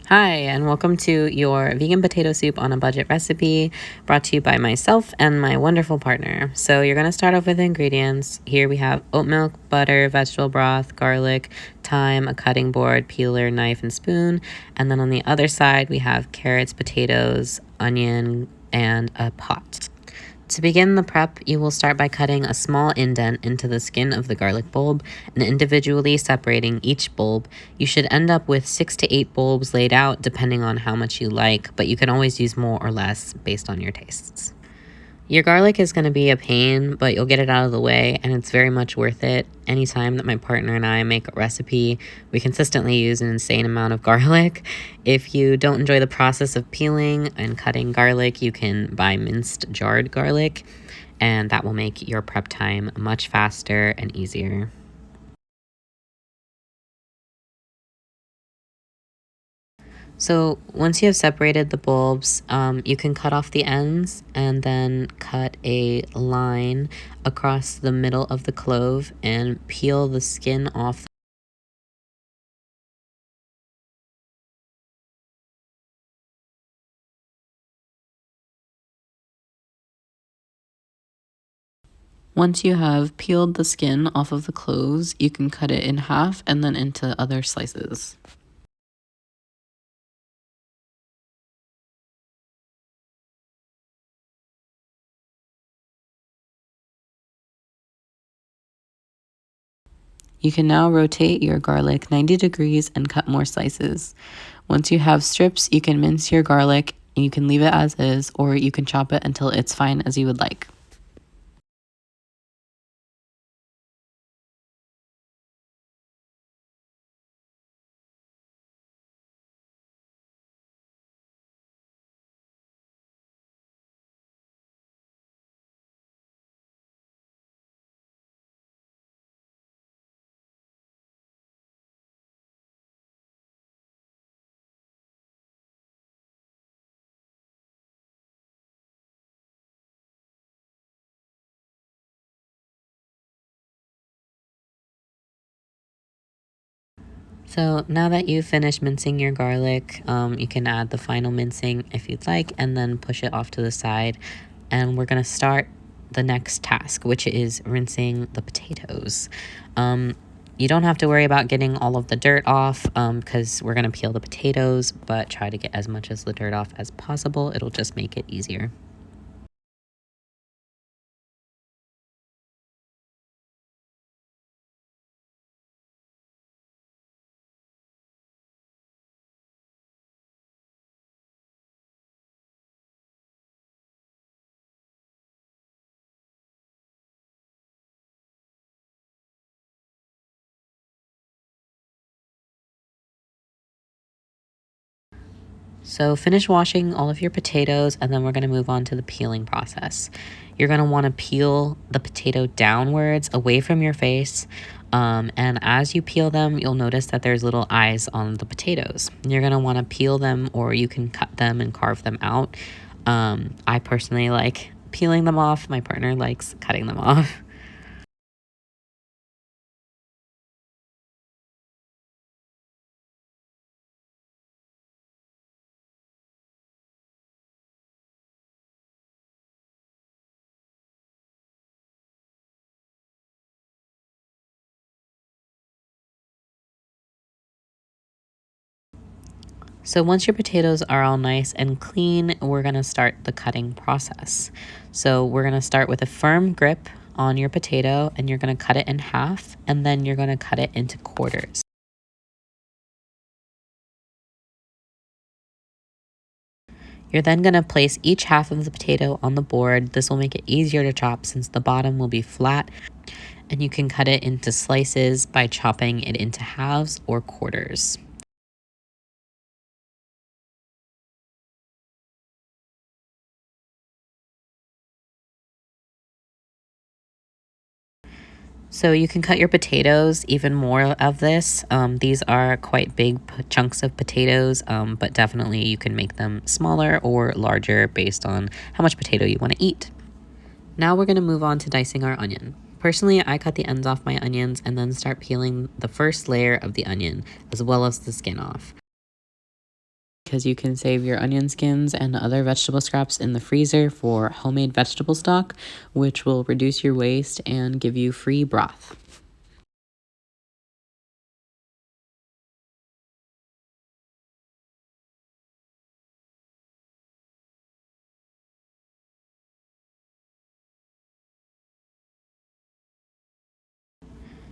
Hi, and welcome to your vegan potato soup on a budget recipe brought to you by myself and my wonderful partner. So, you're going to start off with the ingredients. Here we have oat milk, butter, vegetable broth, garlic, thyme, a cutting board, peeler, knife, and spoon. And then on the other side, we have carrots, potatoes, onion, and a pot. To begin the prep, you will start by cutting a small indent into the skin of the garlic bulb and individually separating each bulb. You should end up with 6 to 8 bulbs laid out depending on how much you like, but you can always use more or less based on your tastes. Your garlic is going to be a pain, but you'll get it out of the way, and it's very much worth it. Anytime that my partner and I make a recipe, we consistently use an insane amount of garlic. If you don't enjoy the process of peeling and cutting garlic, you can buy minced jarred garlic, and that will make your prep time much faster and easier. So once you have separated the bulbs, you can cut off the ends and then cut a line across the middle of the clove and peel the skin off. Once you have peeled the skin off of the cloves, you can cut it in half and then into other slices. You can now rotate your garlic 90 degrees and cut more slices. Once you have strips, you can mince your garlic and you can leave it as is, or you can chop it until it's fine as you would like. So now that you've finished mincing your garlic, you can add the final mincing if you'd like, and then push it off to the side. And we're going to start the next task, which is rinsing the potatoes. You don't have to worry about getting all of the dirt off because we're going to peel the potatoes, but try to get as much of the dirt off as possible. It'll just make it easier. So finish washing all of your potatoes, and then we're going to move on to the peeling process. You're going to want to peel the potato downwards away from your face. And as you peel them, you'll notice that there's little eyes on the potatoes. You're going to want to peel them, or you can cut them and carve them out. I personally like peeling them off. My partner likes cutting them off. So once your potatoes are all nice and clean, we're going to start the cutting process. So we're going to start with a firm grip on your potato, and you're going to cut it in half, and then you're going to cut it into quarters. You're then going to place each half of the potato on the board. This will make it easier to chop since the bottom will be flat, and you can cut it into slices by chopping it into halves or quarters. So you can cut your potatoes even more of this. These are quite big chunks of potatoes, but definitely you can make them smaller or larger based on how much potato you want to eat. Now we're going to move on to dicing our onion. Personally, I cut the ends off my onions and then start peeling the first layer of the onion as well as the skin off. because you can save your onion skins and other vegetable scraps in the freezer for homemade vegetable stock, which will reduce your waste and give you free broth.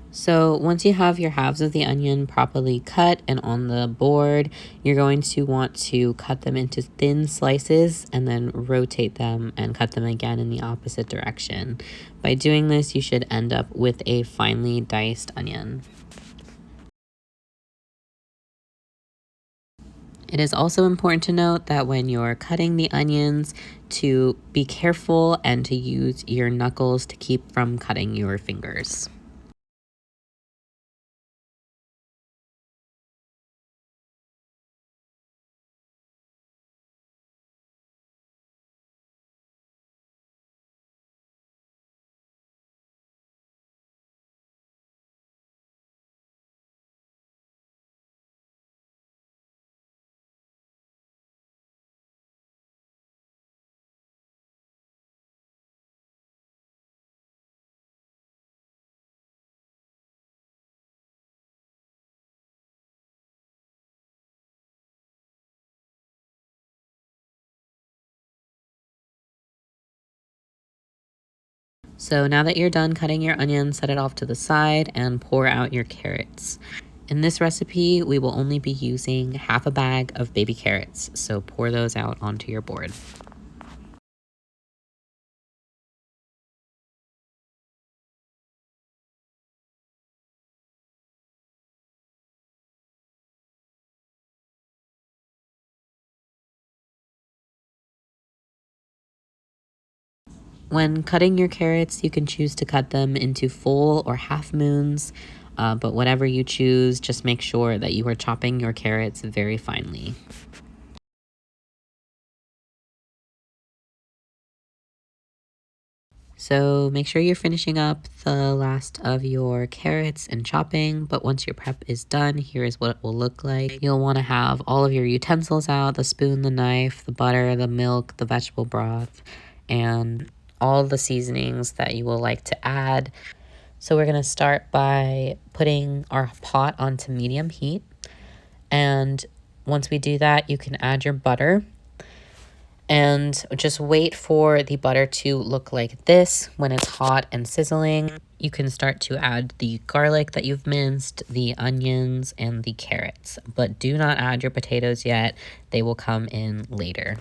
So once you have your halves of the onion properly cut and on the board, you're going to want to cut them into thin slices and then rotate them and cut them again in the opposite direction. By doing this, you should end up with a finely diced onion. It is also important to note that when you're cutting the onions, to be careful and to use your knuckles to keep from cutting your fingers. So now that you're done cutting your onion, set it off to the side and pour out your carrots. In this recipe, we will only be using half a bag of baby carrots, so pour those out onto your board. When cutting your carrots, you can choose to cut them into full or half moons, but whatever you choose, just make sure that you are chopping your carrots very finely. So make sure you're finishing up the last of your carrots and chopping, but once your prep is done, here is what it will look like. You'll want to have all of your utensils out, the spoon, the knife, the butter, the milk, the vegetable broth, and all the seasonings that you will like to add. So we're going to start by putting our pot onto medium heat. And once we do that, you can add your butter and just wait for the butter to look like this. When it's hot and sizzling, you can start to add the garlic that you've minced, the onions, and the carrots. But do not add your potatoes yet. They will come in later.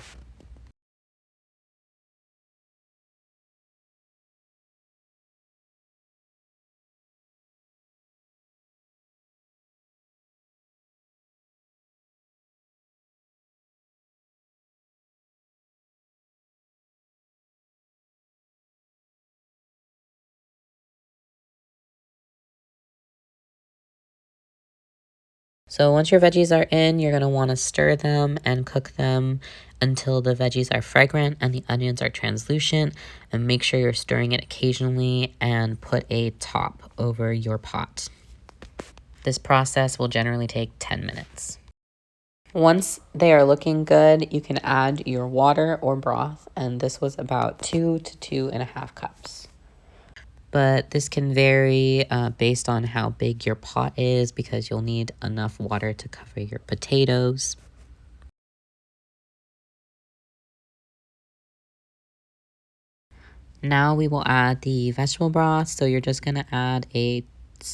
So once your veggies are in, you're going to want to stir them and cook them until the veggies are fragrant and the onions are translucent, and make sure you're stirring it occasionally and put a top over your pot. This process will generally take 10 minutes. Once they are looking good, you can add your water or broth, and this was about 2 to 2.5 cups. But this can vary based on how big your pot is, because you'll need enough water to cover your potatoes. Now we will add the vegetable broth. So you're just going to add a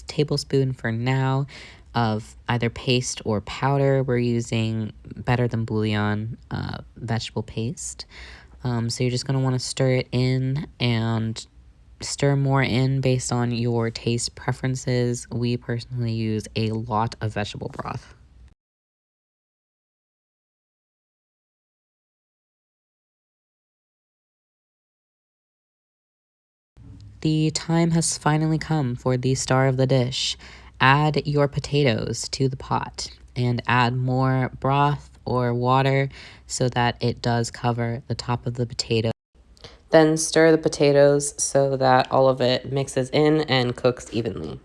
tablespoon for now of either paste or powder. We're using Better Than Bouillon vegetable paste. So you're just going to want to stir it in and stir more in based on your taste preferences. We personally use a lot of vegetable broth. The time has finally come for the star of the dish. Add your potatoes to the pot and add more broth or water so that it does cover the top of the potato. Then stir the potatoes so that all of it mixes in and cooks evenly.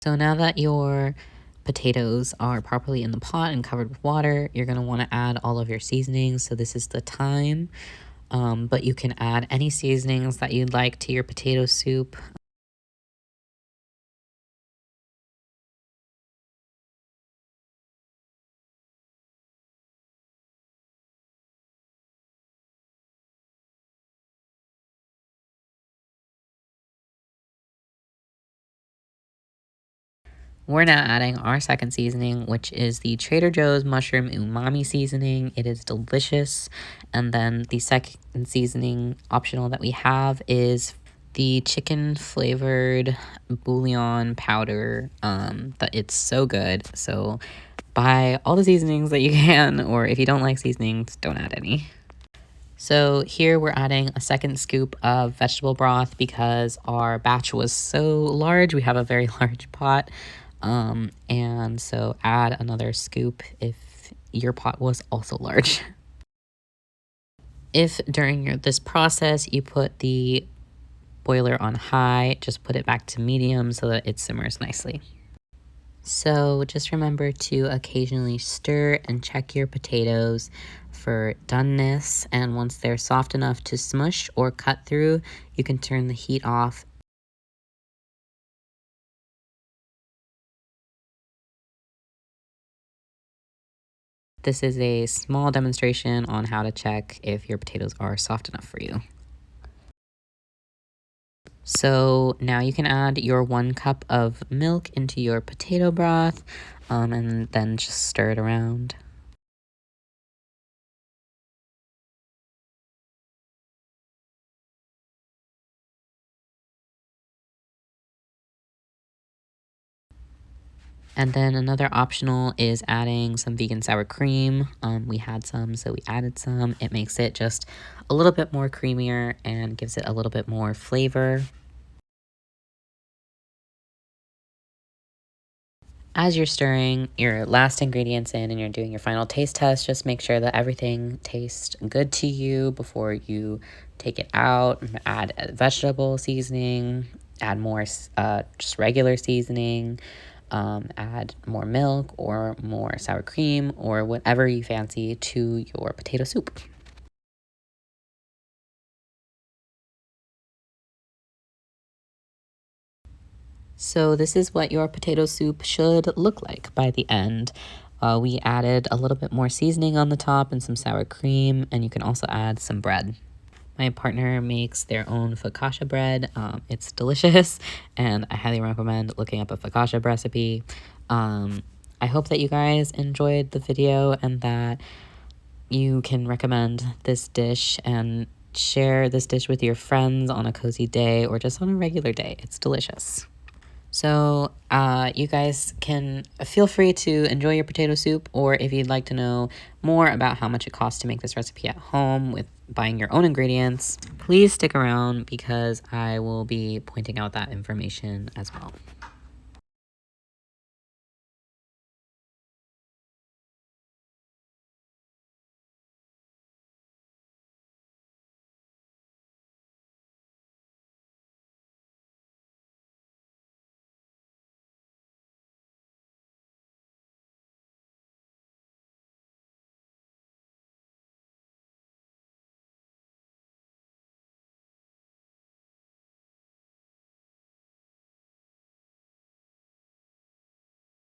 So now that your potatoes are properly in the pot and covered with water, you're going to want to add all of your seasonings. So this is the time, but you can add any seasonings that you'd like to your potato soup. We're now adding our second seasoning, which is the Trader Joe's Mushroom Umami Seasoning. It is delicious. And then the second seasoning optional that we have is the chicken flavored bouillon powder. That it's so good. So buy all the seasonings that you can, or if you don't like seasonings, don't add any. So here we're adding a second scoop of vegetable broth because our batch was so large. We have a very large pot. And so add another scoop if your pot was also large. If during this process you put the boiler on high, just put it back to medium so that it simmers nicely. So just remember to occasionally stir and check your potatoes for doneness, and once they're soft enough to smush or cut through, you can turn the heat off. This is a small demonstration on how to check if your potatoes are soft enough for you. So now you can add your 1 cup of milk into your potato broth, and then just stir it around. And then another optional is adding some vegan sour cream. We had some, so we added some. It makes it just a little bit more creamier and gives it a little bit more flavor. As you're stirring your last ingredients in and you're doing your final taste test, just make sure that everything tastes good to you before you take it out. Add a vegetable seasoning, add more just regular seasoning, add more milk or more sour cream or whatever you fancy to your potato soup. So this is what your potato soup should look like by the end. We added a little bit more seasoning on the top and some sour cream, and you can also add some bread. My partner makes their own focaccia bread. It's delicious, and I highly recommend looking up a focaccia recipe. I hope that you guys enjoyed the video and that you can recommend this dish and share this dish with your friends on a cozy day or just on a regular day. It's delicious. So you guys can feel free to enjoy your potato soup, or if you'd like to know more about how much it costs to make this recipe at home with buying your own ingredients, please stick around because I will be pointing out that information as well.